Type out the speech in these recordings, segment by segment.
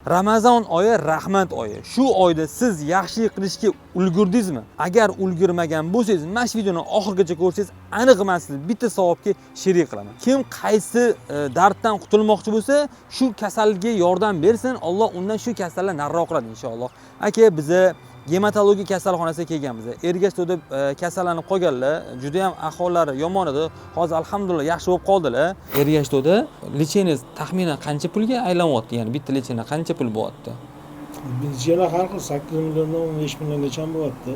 Ramazon oyi rahmat oyi. Shu oyda siz yaxshilik qilishga ulgurdingizmi? Agar ulgurmagan bo'lsangiz, mana shu videoni oxirigacha ko'rsangiz, aniq men sizni bitta savobga sherik qilaman. Kim qaysi darddan qutulmoqchi bo'lsa, shu kasalga yordam bersin, Alloh undan shu kasallar nariroq qiladi inshaalloh. Aka, biza gematologiya kasalxonasiga kelganmiz. Ergashto'da kasallanib qolganlar, juda ham ahvollari yomon edi. Hozir alhamdulillah yaxshi bo'lib qoldilar. Ergashto'da lecheniyangiz taxminan qancha pulga aylanyapti? Ya'ni bitta lecheniya qancha pul bo'lyapti? Lecheniya har xil 8 milliondan 15 milliongacha bo'lyapti.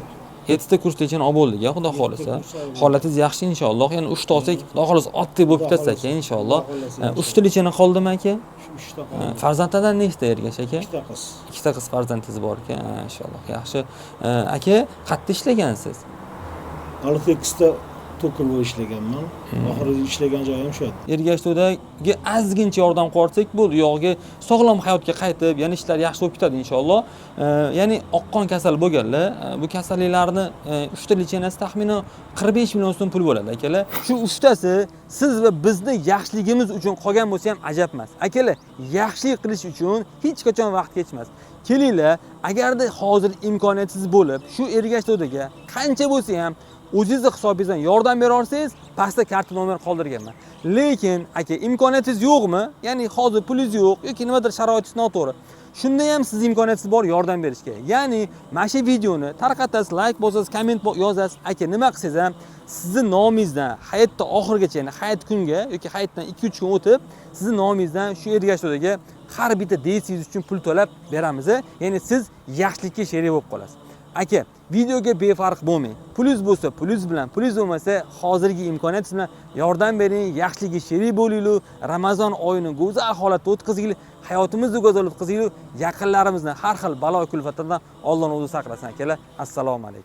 7 ta kurs lecheniya olib bo'ldik, xudo xolisa. Holatingiz yaxshi inshaalloh. Ya'ni 3 ta olsak, xudo xolis oddiy bo'lib ketsa aka inshaalloh. 3 ta lecheniya qoldimi aka? 3 ta qoldi. Farzandlardan nechta Ergash aka? 2 ta qiz. 2 ta qiz farzandingiz bor ekan, inshaalloh. Yaxshi. Aka, qayerda ishlagansiz? Alfexda toker bo'lib ishlaganman. Oxirgi ishlagan joyim shu edi. Ergashdagi ozgincha yordam qilsak bo'ldi, yog'iga sog'lom hayotga qaytib, yana ishlar yaxshi bo'lib ketadi inshaalloh. Ya'ni oqqon kasal bo'lganlar, bu kasalliklarni 3 ta lecheniyasi taxminan 45 million so'm pul bo'ladi akalar. Shu 3 tasi siz va bizni yaxshiligimiz uchun qolgan bo'lsa ham ajab emas. Akalar, yaxshilik qilish uchun hech qachon vaqt kechmas. Kelinglar, agarda hozir imkoniyatingiz bo'lib, shu Ergashdagi qancha bo'lsa ham o'zingiz hisobingizdan yordam bera olsangiz, pastda karta nomer qoldirganman. Lekin aka, imkoniyatingiz yo'qmi? Ya'ni hozir pulingiz yo'q yoki nimadir sharoitingiz noto'g'ri. Shunda ham siz imkoniyatingiz bor yordam berishga. Ya'ni mana shu videoni tarqatasiz, like bosasiz, komment yozasiz. Aka, nima qilsangiz ham sizning nomingizdan hayotda oxirigacha, ya'ni hayot kunga yoki hayotdan 2-3 kun o'tib, sizning nomingizdan shu Ergashdagi har bitta deysiz uchun pul to'lab beramiz. Ya'ni siz yaxshilikka sherik bo'lib qolasiz. Aka, videoga befarq bo'lmang. Pulingiz bo'lsa, pulingiz bilan, pulingiz bo'lmasa, hozirgi imkoniyatingiz bilan yordam bering, yaxshilikka sherik bo'laylik, Ramazon oyini go'zal holatda o'tkazaylik, hayotimizni go'zal o'tkazaylik, yaqinlarimizni har xil balo kulfatlardan Alloh o'zi saqlasin akalar. Assalomu alaykum.